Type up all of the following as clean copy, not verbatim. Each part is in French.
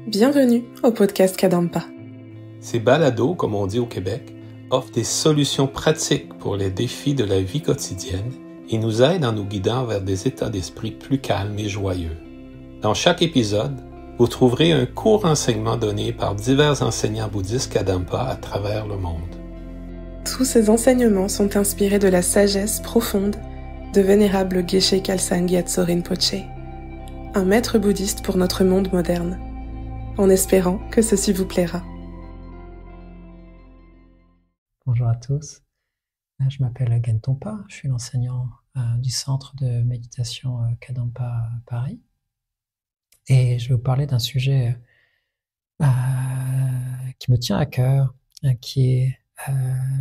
Bienvenue au podcast Kadampa. Ces balados, comme on dit au Québec, offrent des solutions pratiques pour les défis de la vie quotidienne et nous aident en nous guidant vers des états d'esprit plus calmes et joyeux. Dans chaque épisode, vous trouverez un court enseignement donné par divers enseignants bouddhistes Kadampa à travers le monde. Tous ces enseignements sont inspirés de la sagesse profonde de vénérable Geshe Khalsa Gyatso Rinpoche, un maître bouddhiste pour notre monde moderne, en espérant que ceci vous plaira. Bonjour à tous, je m'appelle Gen Tompa, je suis l'enseignant du centre de méditation Kadampa à Paris et je vais vous parler d'un sujet qui me tient à cœur, qui est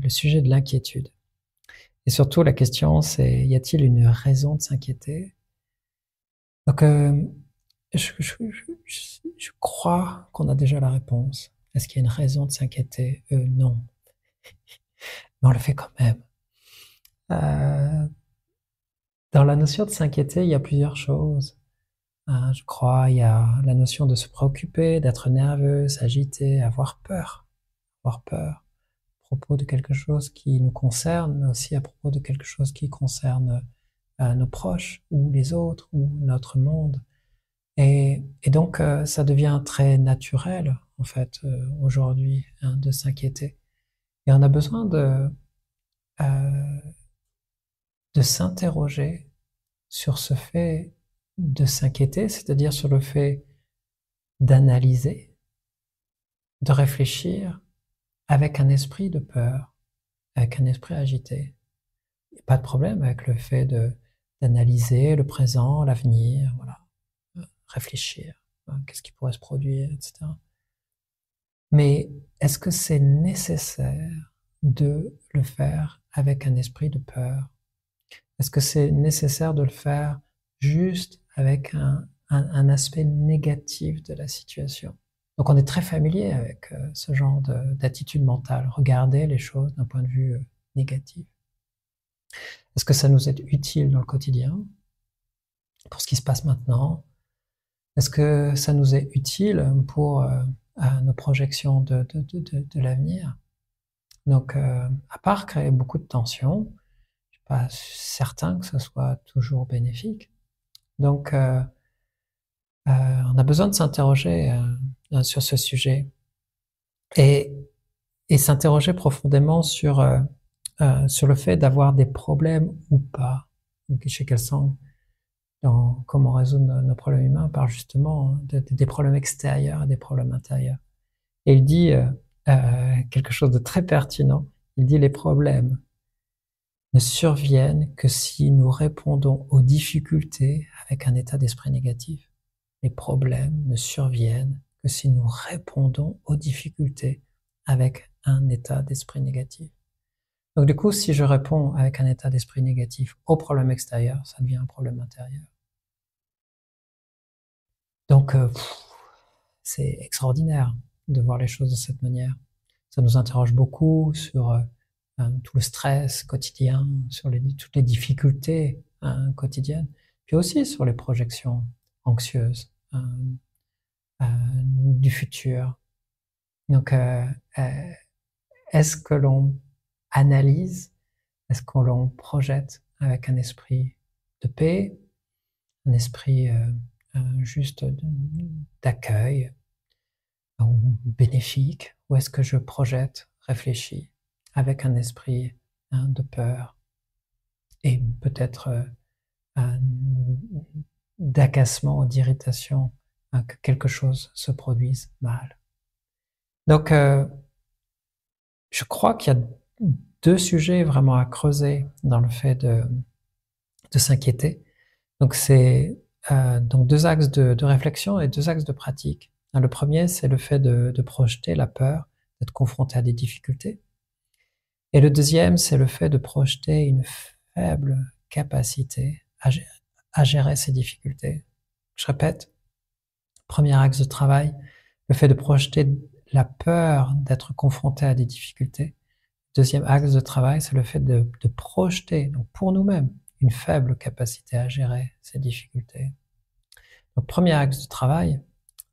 le sujet de l'inquiétude. Et surtout la question c'est, y a-t-il une raison de s'inquiéter? Donc je crois qu'on a déjà la réponse. Est-ce qu'il y a une raison de s'inquiéter? Non. Mais on le fait quand même. Dans la notion de s'inquiéter, il y a plusieurs choses. Je crois, il y a la notion de se préoccuper, d'être nerveux, s'agiter, avoir peur. Avoir peur à propos de quelque chose qui nous concerne, mais aussi à propos de quelque chose qui concerne nos proches, ou les autres, ou notre monde. Et donc, ça devient très naturel, en fait, aujourd'hui, de s'inquiéter. Et on a besoin de s'interroger sur ce fait de s'inquiéter, c'est-à-dire sur le fait d'analyser, de réfléchir avec un esprit de peur, avec un esprit agité. Il n'y a pas de problème avec le fait d'analyser le présent, l'avenir, voilà. Réfléchir, qu'est-ce qui pourrait se produire, etc. Mais est-ce que c'est nécessaire de le faire avec un esprit de peur? Est-ce que c'est nécessaire de le faire juste avec un aspect négatif de la situation? Donc on est très familier avec ce genre d'attitude mentale, regarder les choses d'un point de vue négatif. Est-ce que ça nous est utile dans le quotidien, pour ce qui se passe maintenant? Est-ce que ça nous est utile pour nos projections de l'avenir? Donc, à part créer beaucoup de tensions, je suis pas certain que ce soit toujours bénéfique. Donc, on a besoin de s'interroger sur ce sujet et s'interroger profondément sur le fait d'avoir des problèmes ou pas. Geshe Khalsa, dans Comment résoudre nos problèmes humains, parle justement des problèmes extérieurs et des problèmes intérieurs. Et il dit quelque chose de très pertinent. Il dit: les problèmes ne surviennent que si nous répondons aux difficultés avec un état d'esprit négatif. Les problèmes ne surviennent que si nous répondons aux difficultés avec un état d'esprit négatif. Donc du coup, si je réponds avec un état d'esprit négatif au problème extérieur, ça devient un problème intérieur. Donc, c'est extraordinaire de voir les choses de cette manière. Ça nous interroge beaucoup sur tout le stress quotidien, sur toutes les difficultés quotidiennes, puis aussi sur les projections anxieuses du futur. Donc, est-ce que l'on analyse, est-ce que l'on projette avec un esprit de paix, un esprit juste d'accueil ou bénéfique, ou est-ce que je projette, réfléchis avec un esprit de peur et peut-être d'agacement, d'irritation, que quelque chose se produise mal. Donc, je crois qu'il y a deux sujets vraiment à creuser dans le fait de s'inquiéter. Donc, c'est donc deux axes de réflexion et deux axes de pratique. Le premier, c'est le fait de projeter la peur, d'être confronté à des difficultés. Et le deuxième, c'est le fait de projeter une faible capacité à gérer ces difficultés. Je répète, premier axe de travail, le fait de projeter la peur d'être confronté à des difficultés. Deuxième axe de travail, c'est le fait de projeter, donc pour nous-mêmes, une faible capacité à gérer ces difficultés. Donc, premier axe de travail,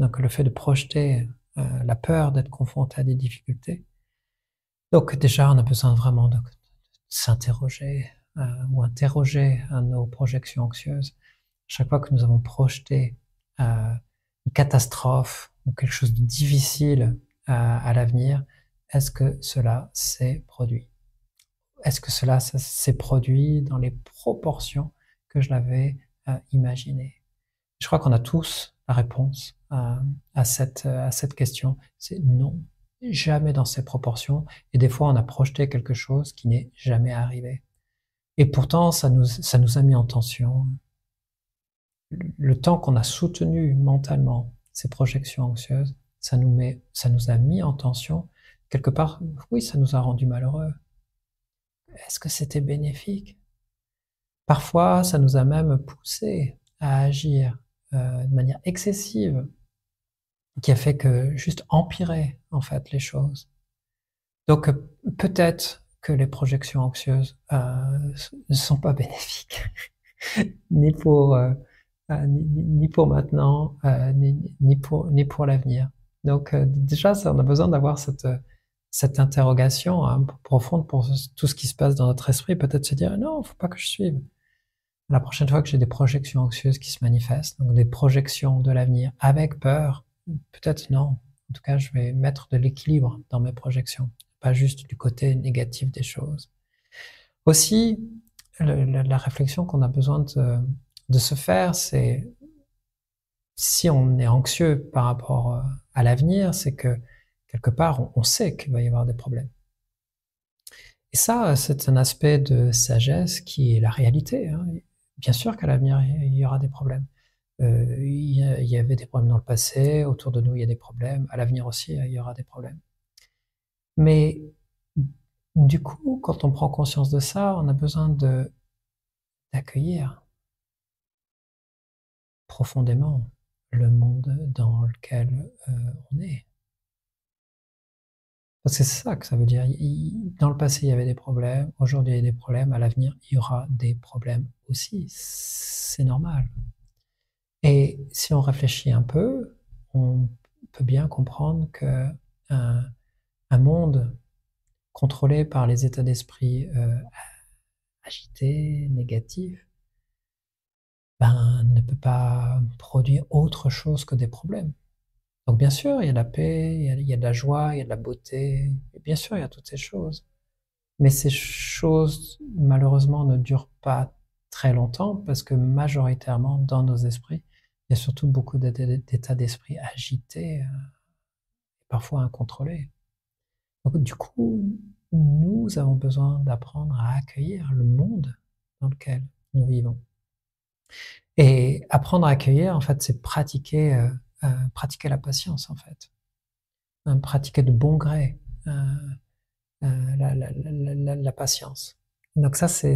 Donc le fait de projeter la peur d'être confronté à des difficultés. Donc déjà, on a besoin vraiment de s'interroger ou interroger nos projections anxieuses. Chaque fois que nous avons projeté une catastrophe ou quelque chose de difficile à l'avenir, est-ce que cela s'est produit? Est-ce que cela s'est produit dans les proportions que je l'avais imaginé? Je crois qu'on a tous la réponse à cette question. C'est non, jamais dans ces proportions. Et des fois, on a projeté quelque chose qui n'est jamais arrivé. Et pourtant, ça nous a mis en tension. Le temps qu'on a soutenu mentalement ces projections anxieuses, ça nous a mis en tension. Quelque part, oui, ça nous a rendu malheureux. Est-ce que c'était bénéfique? Parfois, ça nous a même poussé à agir de manière excessive, qui a fait que juste empirer en fait les choses. Donc peut-être que les projections anxieuses ne sont pas bénéfiques, ni pour maintenant, ni pour l'avenir. Donc déjà, on a besoin d'avoir cette interrogation profonde pour tout ce qui se passe dans notre esprit. Peut-être se dire non, faut pas que je suive. La prochaine fois que j'ai des projections anxieuses qui se manifestent, donc des projections de l'avenir avec peur, peut-être non. En tout cas, je vais mettre de l'équilibre dans mes projections, pas juste du côté négatif des choses. Aussi, la réflexion qu'on a besoin de se faire, c'est si on est anxieux par rapport à l'avenir, c'est que quelque part, on sait qu'il va y avoir des problèmes. Et ça, c'est un aspect de sagesse qui est la réalité. Bien sûr qu'à l'avenir, il y aura des problèmes. Il y avait des problèmes dans le passé, autour de nous, il y a des problèmes. À l'avenir aussi, il y aura des problèmes. Mais du coup, quand on prend conscience de ça, on a besoin d'accueillir profondément le monde dans lequel on est. Parce que c'est ça que ça veut dire. Dans le passé, il y avait des problèmes. Aujourd'hui, il y a des problèmes. À l'avenir, il y aura des problèmes aussi. C'est normal. Et si on réfléchit un peu, on peut bien comprendre que un monde contrôlé par les états d'esprit agités, négatifs, ne peut pas produire autre chose que des problèmes. Donc bien sûr, il y a de la paix, il y a de la joie, il y a de la beauté, et bien sûr, il y a toutes ces choses. Mais ces choses, malheureusement, ne durent pas très longtemps parce que majoritairement, dans nos esprits, il y a surtout beaucoup d'états d'esprit agités et parfois incontrôlés. Donc du coup, nous avons besoin d'apprendre à accueillir le monde dans lequel nous vivons. Et apprendre à accueillir, en fait, c'est pratiquer la patience, en fait. Pratiquer de bon gré la patience. Donc ça, c'est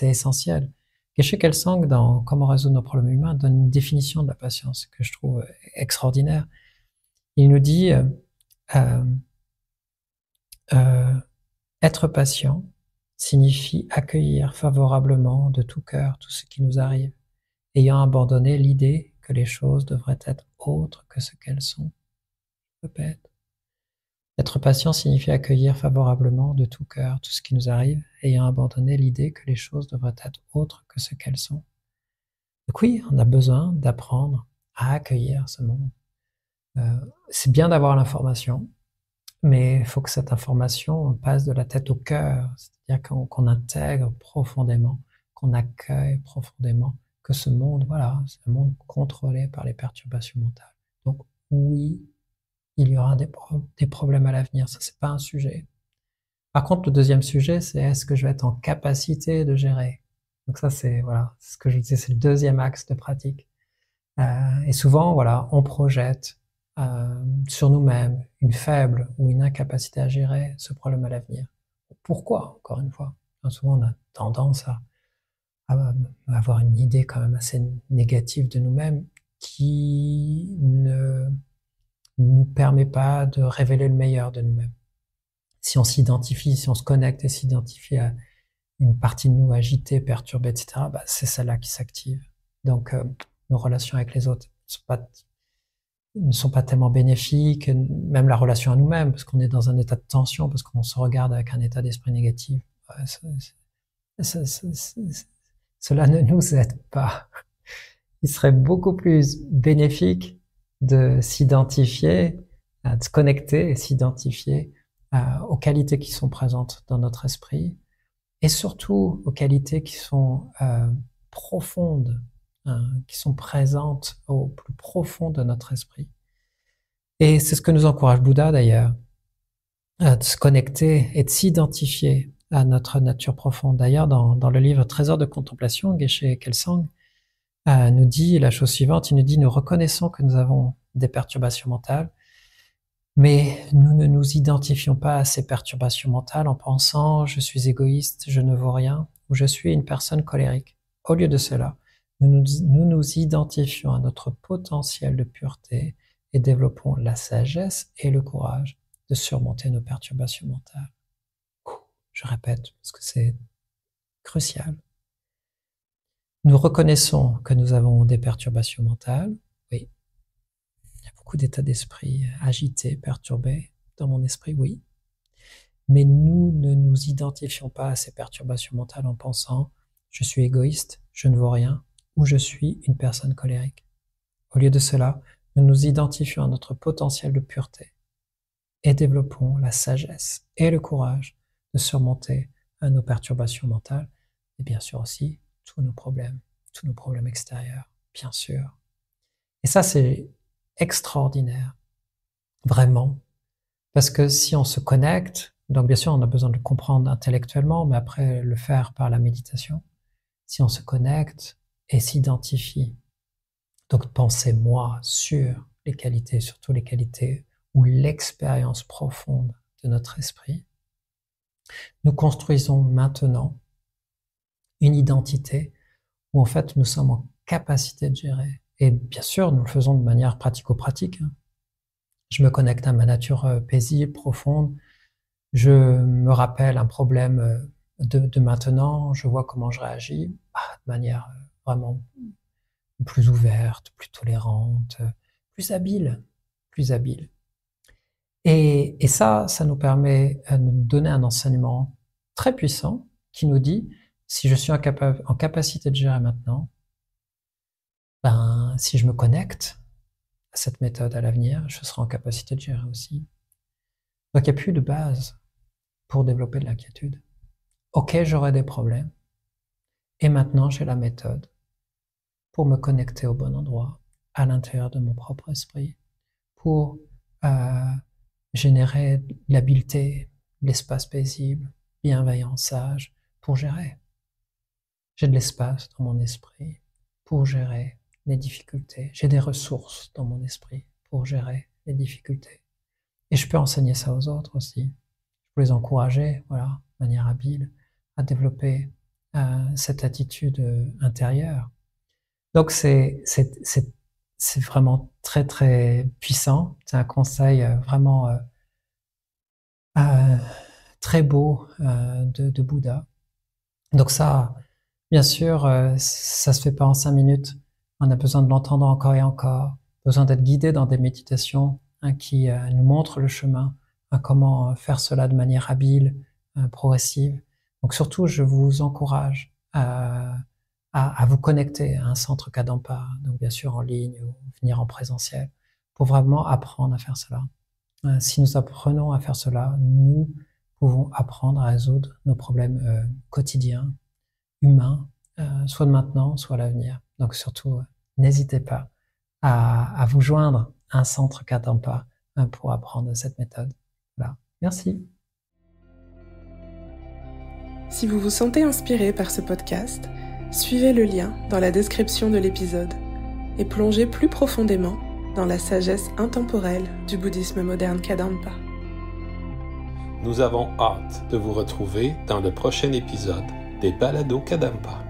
essentiel. Geshe Kelsang, dans Comment résoudre nos problèmes humains, donne une définition de la patience que je trouve extraordinaire. Il nous dit être patient signifie accueillir favorablement de tout cœur tout ce qui nous arrive, ayant abandonné l'idée que les choses devraient être autres que ce qu'elles sont. Je répète. Être patient signifie accueillir favorablement de tout cœur tout ce qui nous arrive, ayant abandonné l'idée que les choses devraient être autres que ce qu'elles sont. Donc oui, on a besoin d'apprendre à accueillir ce monde. C'est bien d'avoir l'information, mais il faut que cette information passe de la tête au cœur, c'est-à-dire qu'on intègre profondément, qu'on accueille profondément que ce monde, voilà, c'est un monde contrôlé par les perturbations mentales. Donc oui, il y aura des problèmes à l'avenir, ça c'est pas un sujet. Par contre, le deuxième sujet, c'est est-ce que je vais être en capacité de gérer? Donc ça, c'est voilà, ce que je disais, c'est le deuxième axe de pratique. Et souvent, voilà, on projette sur nous-mêmes une faible ou une incapacité à gérer ce problème à l'avenir. Pourquoi, encore une fois? Souvent, on a tendance à avoir une idée quand même assez négative de nous-mêmes qui ne nous permet pas de révéler le meilleur de nous-mêmes. Si on s'identifie, si on se connecte et s'identifie à une partie de nous agitée, perturbée, etc., c'est celle-là qui s'active. Donc, nos relations avec les autres ne sont pas ne sont pas tellement bénéfiques, même la relation à nous-mêmes, parce qu'on est dans un état de tension, parce qu'on se regarde avec un état d'esprit négatif. Cela ne nous aide pas. Il serait beaucoup plus bénéfique de s'identifier, de se connecter et s'identifier aux qualités qui sont présentes dans notre esprit et surtout aux qualités qui sont profondes, qui sont présentes au plus profond de notre esprit. Et c'est ce que nous encourage Bouddha d'ailleurs, de se connecter et de s'identifier à notre nature profonde. D'ailleurs, dans le livre Trésor de contemplation, Geshe Kelsang nous dit la chose suivante, il nous dit « Nous reconnaissons que nous avons des perturbations mentales, mais nous ne nous identifions pas à ces perturbations mentales en pensant « je suis égoïste, je ne vaux rien » ou « je suis une personne colérique ». Au lieu de cela, nous nous identifions à notre potentiel de pureté et développons la sagesse et le courage de surmonter nos perturbations mentales. Je répète, parce que c'est crucial. Nous reconnaissons que nous avons des perturbations mentales. Oui. Il y a beaucoup d'états d'esprit agités, perturbés dans mon esprit, oui. Mais nous ne nous identifions pas à ces perturbations mentales en pensant « je suis égoïste, je ne vaux rien » ou « je suis une personne colérique ». Au lieu de cela, nous nous identifions à notre potentiel de pureté et développons la sagesse et le courage de surmonter nos perturbations mentales et bien sûr aussi tous nos problèmes extérieurs, bien sûr. Et ça, c'est extraordinaire, vraiment, parce que si on se connecte, donc bien sûr, on a besoin de le comprendre intellectuellement, mais après le faire par la méditation, si on se connecte et s'identifie, donc penser moi sur les qualités, surtout les qualités ou l'expérience profonde de notre esprit, nous construisons maintenant une identité où en fait nous sommes en capacité de gérer. Et bien sûr, nous le faisons de manière pratico-pratique. Je me connecte à ma nature paisible, profonde. Je me rappelle un problème de maintenant. Je vois comment je réagis de manière vraiment plus ouverte, plus tolérante, plus habile. Et ça nous permet de nous donner un enseignement très puissant qui nous dit, si je suis en capacité de gérer maintenant, si je me connecte à cette méthode à l'avenir, je serai en capacité de gérer aussi. Donc il n'y a plus de base pour développer de l'inquiétude. Ok, j'aurai des problèmes. Et maintenant, j'ai la méthode pour me connecter au bon endroit, à l'intérieur de mon propre esprit, pour générer l'habileté, l'espace paisible, bienveillant, sage, pour gérer. J'ai de l'espace dans mon esprit pour gérer les difficultés. J'ai des ressources dans mon esprit pour gérer les difficultés. Et je peux enseigner ça aux autres aussi. Je peux les encourager, voilà, de manière habile, à développer cette attitude intérieure. Donc c'est vraiment très très puissant. C'est un conseil vraiment très beau de Bouddha. Donc ça, bien sûr, ça se fait pas en 5 minutes. On a besoin de l'entendre encore et encore. Besoin d'être guidé dans des méditations qui nous montrent le chemin, comment faire cela de manière habile, progressive. Donc surtout, je vous encourage à vous connecter à un centre Kadampa, donc bien sûr en ligne ou venir en présentiel, pour vraiment apprendre à faire cela. Si nous apprenons à faire cela, nous pouvons apprendre à résoudre nos problèmes quotidiens, humains, soit de maintenant, soit à l'avenir. Donc surtout, n'hésitez pas à vous joindre à un centre Kadampa pour apprendre cette méthode. Voilà. Merci. Si vous vous sentez inspiré par ce podcast, suivez le lien dans la description de l'épisode et plongez plus profondément dans la sagesse intemporelle du bouddhisme moderne Kadampa. Nous avons hâte de vous retrouver dans le prochain épisode des Balados Kadampa.